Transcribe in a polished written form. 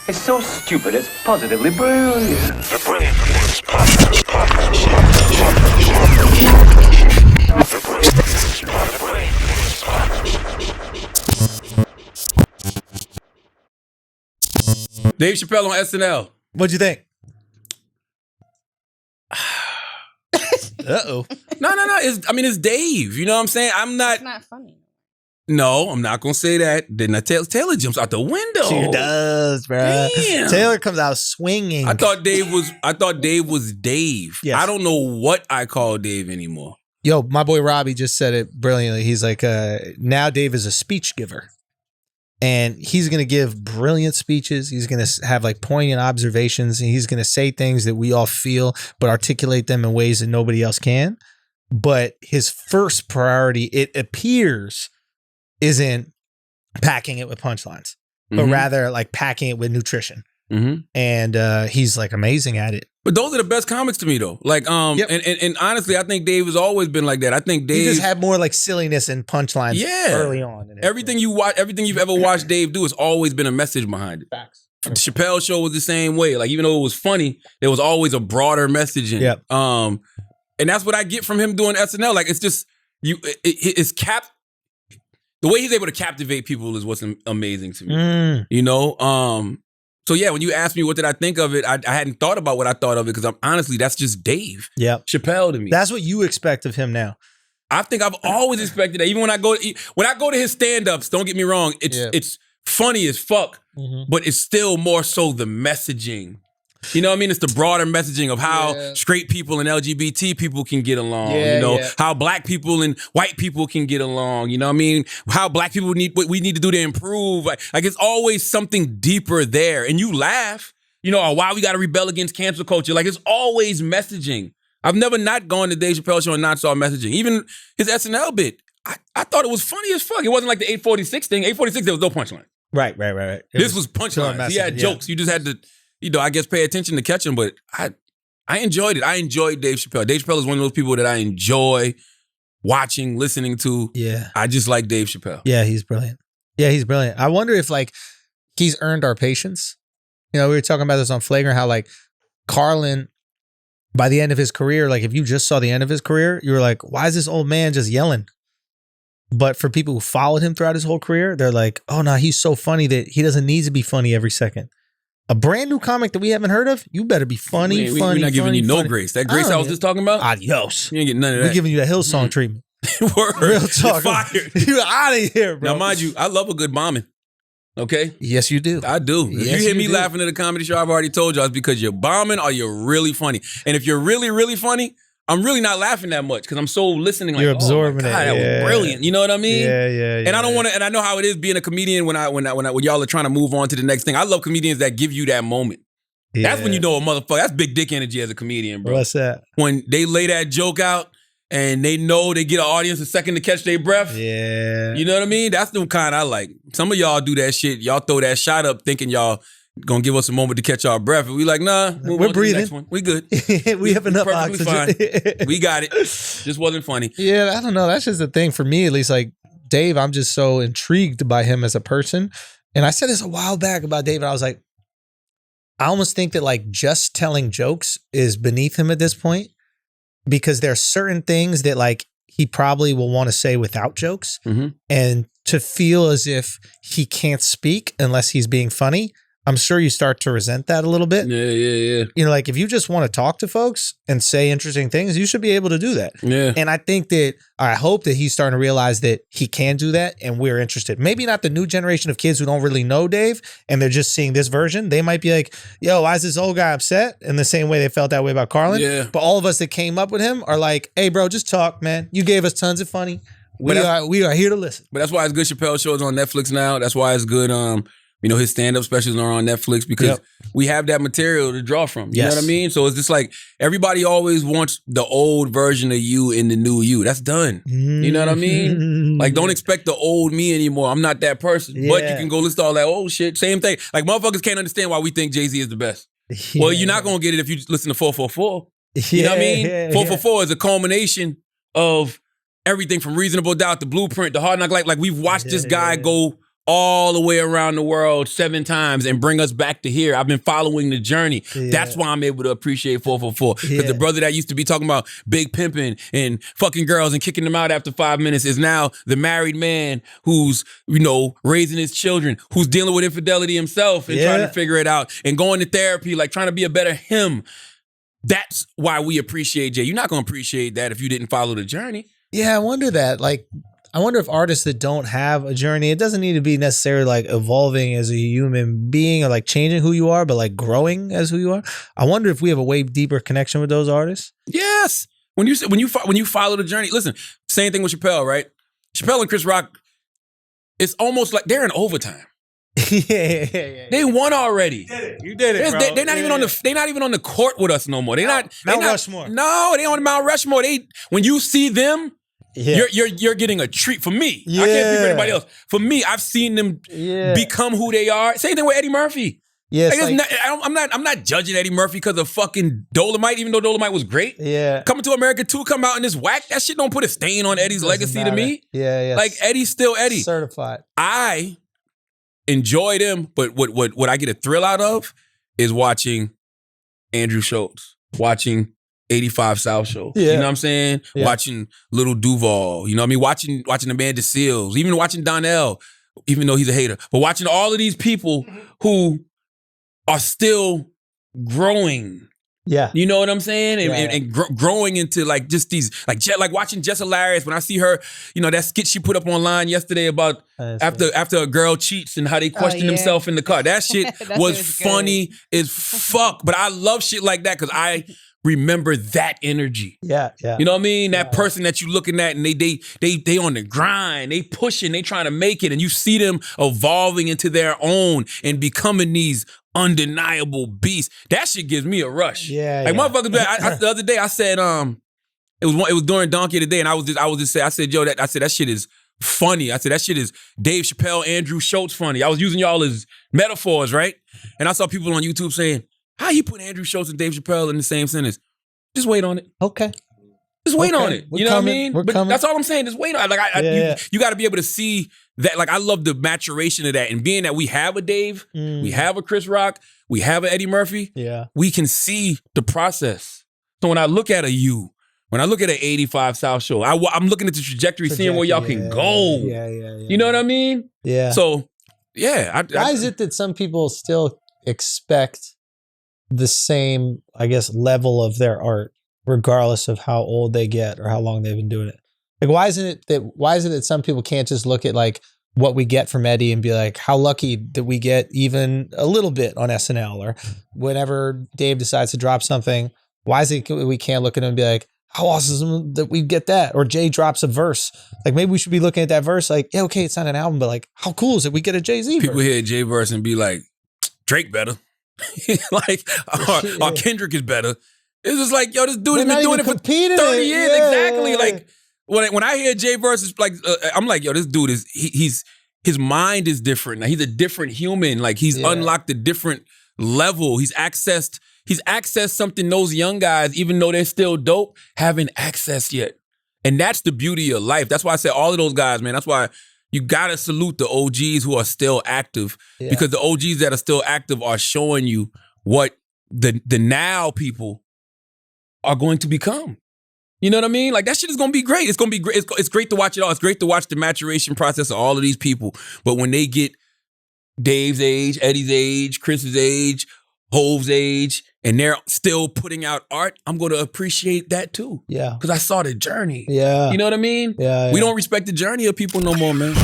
It's so stupid, it's positively brilliant. The Brilliant Boys Podcast. Dave Chappelle on SNL. What'd you think? Uh-oh. No. It's Dave. You know what I'm saying? It's not funny. No, I'm not gonna say that. Then Taylor jumps out the window. She does, bro. Damn. Taylor comes out swinging. I thought Dave was Dave. Yes. I don't know what I call Dave anymore. Yo, my boy Robbie just said it brilliantly. He's like, now Dave is a speech giver. And he's going to give brilliant speeches. He's going to have like poignant observations. And he's going to say things that we all feel, but articulate them in ways that nobody else can. But his first priority, it appears, isn't packing it with punchlines, but rather like packing it with nutrition. Mm-hmm. And he's like amazing at it. But those are the best comics to me, though. Like, Yep. and honestly, I think Dave has always been like that. I think Dave He just had more like silliness and punchlines early on. Everything you've ever watched Dave do has always been a message behind it. Facts. The Chappelle show was the same way. Like, even though it was funny, there was always a broader message in it. Yep. And that's what I get from him doing SNL. Like, it's just it's the way he's able to captivate people is what's amazing to me. You know. So yeah, when you asked me what did I think of it, I hadn't thought about what I thought of it because honestly, that's just Dave. Yep. Chappelle to me. That's what you expect of him now. I think I've always expected that. Even when I go to his stand-ups, don't get me wrong, it's funny as fuck, but it's still more so the messaging. You know what I mean? It's the broader messaging of how straight people and LGBT people can get along. How black people and white people can get along. You know what I mean? How black people need what we need to do to improve. Like it's always something deeper there. And you laugh, or why we got to rebel against cancel culture. Like it's always messaging. I've never not gone to Dave Chappelle show and not saw messaging. Even his SNL bit, I thought it was funny as fuck. It wasn't like the 846 thing. 846, there was no punchline. Right. This was punchlines. He had jokes. You just had to, I guess pay attention to catch him, but I enjoyed it. I enjoyed Dave Chappelle. Dave Chappelle is one of those people that I enjoy watching, listening to. Yeah. I just like Dave Chappelle. Yeah, he's brilliant. I wonder if like he's earned our patience. We were talking about this on Flagrant, how like Carlin, by the end of his career, like if you just saw the end of his career, you were like, why is this old man just yelling? But for people who followed him throughout his whole career, they're like, oh no, he's so funny that he doesn't need to be funny every second. A brand new comic that we haven't heard of, you better be funny. We're not giving you no grace. That grace I was just talking about? Adios. You ain't getting none of that. We're giving you that Hillsong treatment. Word. Real talk. You're fired. You're out of here, bro. Now, mind you, I love a good bombing. Okay? Yes, you do. I do. If you hear me laughing at a comedy show, I've already told y'all it's because you're bombing or you're really funny. And if you're really, really funny, I'm really not laughing that much because I'm so listening. Like, you're absorbing oh my God, it. That was brilliant. You know what I mean? Yeah. And I don't want to. And I know how it is being a comedian when y'all are trying to move on to the next thing. I love comedians that give you that moment. Yeah. That's when you know a motherfucker. That's big dick energy as a comedian, bro. What's that? When they lay that joke out and they know they get an audience a second to catch their breath. Yeah. You know what I mean? That's the kind I like. Some of y'all do that shit. Y'all throw that shot up thinking y'all gonna give us a moment to catch our breath. And we like, nah, we're breathing. We good. we have enough perfectly oxygen. Fine. We got it. Just wasn't funny. Yeah, I don't know. That's just the thing for me, at least. Like Dave, I'm just so intrigued by him as a person. And I said this a while back about Dave. I was like, I almost think that like just telling jokes is beneath him at this point because there are certain things that like he probably will want to say without jokes. And to feel as if he can't speak unless he's being funny, I'm sure you start to resent that a little bit. Yeah. Like if you just want to talk to folks and say interesting things, you should be able to do that. Yeah. And I think that, I hope that he's starting to realize that he can do that and we're interested. Maybe not the new generation of kids who don't really know Dave and they're just seeing this version. They might be like, yo, why is this old guy upset? In the same way they felt that way about Carlin. Yeah. But all of us that came up with him are like, hey bro, just talk, man. You gave us tons of funny. We are here to listen. But that's why it's good Chappelle shows on Netflix now. That's why it's good his stand-up specials are on Netflix because we have that material to draw from. You know what I mean? So it's just like everybody always wants the old version of you in the new you. That's done. You know what I mean? Like, don't expect the old me anymore. I'm not that person. But you can go listen to all that old shit. Same thing. Like, motherfuckers can't understand why we think Jay-Z is the best. Well, you're not going to get it if you listen to 444. You know what I mean? 444 is a culmination of everything from Reasonable Doubt to Blueprint to Hard Knock Life. Like, we've watched this guy go all the way around the world 7 times and bring us back to here. I've been following the journey. Yeah. That's why I'm able to appreciate 444. Because Yeah. the brother that used to be talking about big pimping and fucking girls and kicking them out after 5 minutes is now the married man who's, raising his children, who's dealing with infidelity himself and trying to figure it out and going to therapy, like trying to be a better him. That's why we appreciate Jay. You're not going to appreciate that if you didn't follow the journey. Yeah, I wonder that. Like, I wonder if artists that don't have a journey, it doesn't need to be necessarily like evolving as a human being or like changing who you are, but like growing as who you are. I wonder if we have a way deeper connection with those artists. Yes. When you follow the journey, listen, same thing with Chappelle, right? Chappelle and Chris Rock, it's almost like they're in overtime. Yeah. They won already. You did it, bro. They're not even on the. They're not even on the court with us no more. Mount Rushmore. No, they on Mount Rushmore. When you see them, you're getting a treat. For me, I can't speak for anybody else. For me, I've seen them become who they are. Same thing with Eddie Murphy. Yes, I'm not judging Eddie Murphy because of fucking Dolomite, even though Dolomite was great. Yeah. Coming to America 2 come out in this whack. That shit don't put a stain on Eddie's legacy to me. Yeah. Like Eddie's still Eddie. Certified. I enjoy them, but what I get a thrill out of is watching Andrew Schulz, watching 85 South Show. Yeah. You know what I'm saying? Yeah. Watching Little Duval. You know what I mean? Watching Amanda Seales, even watching Donnell, even though he's a hater. But watching all of these people who are still growing. Yeah. You know what I'm saying? And growing into like just these, like watching Jess Hilarious when I see her, that skit she put up online yesterday about after a girl cheats and how they question themselves in the car. That shit was funny as fuck. But I love shit like that because I remember that energy. Yeah. You know what I mean? That person that you looking at and they on the grind, they pushing, they trying to make it, and you see them evolving into their own and becoming these undeniable beast. That shit gives me a rush. Yeah. Motherfuckers. The other day I said, it was during Donkey of the Day, and I said, yo, that shit is funny. I said that shit is Dave Chappelle, Andrew Schulz funny. I was using y'all as metaphors, right? And I saw people on YouTube saying, how you put Andrew Schulz and Dave Chappelle in the same sentence? Just wait on it. Okay. Just wait on it. You know what I mean? We're coming. That's all I'm saying. Just wait on it. You got to be able to see that. Like, I love the maturation of that. And being that we have a Dave, we have a Chris Rock, we have an Eddie Murphy, we can see the process. So when I look at when I look at an 85 South Show, I'm looking at the trajectory, seeing where y'all can go. Yeah. You know what I mean? Yeah. So, yeah. Why is it that some people still expect the same, I guess, level of their art, regardless of how old they get or how long they've been doing it? Like, why is it that some people can't just look at like what we get from Eddie and be like, how lucky that we get even a little bit on SNL, or whenever Dave decides to drop something, why is it we can't look at him and be like, how awesome that we get that? Or Jay drops a verse. Like, maybe we should be looking at that verse like, yeah, okay, it's not an album, but like, how cool is it we get a Jay-Z verse? People hear Jay verse and be like, Drake better. Like, or Kendrick is better. It's just like, yo, this dude has been doing it for 30 years. Yeah. Exactly. Like, when I hear Jay verse, like, I'm like, yo, this dude is, his mind is different. Now, he's a different human. Like, he's unlocked a different level. He's accessed something those young guys, even though they're still dope, haven't accessed yet. And that's the beauty of life. That's why I said all of those guys, man. That's why you gotta salute the OGs who are still active, because the OGs that are still active are showing you what the now people are going to become. You know what I mean? Like, that shit is gonna be great. It's gonna be great. It's great to watch it all. It's great to watch the maturation process of all of these people. But when they get Dave's age, Eddie's age, Chris's age, Hove's age, and they're still putting out art, I'm going to appreciate that too. Yeah. Because I saw the journey. Yeah. You know what I mean? Yeah. We don't respect the journey of people no more, man.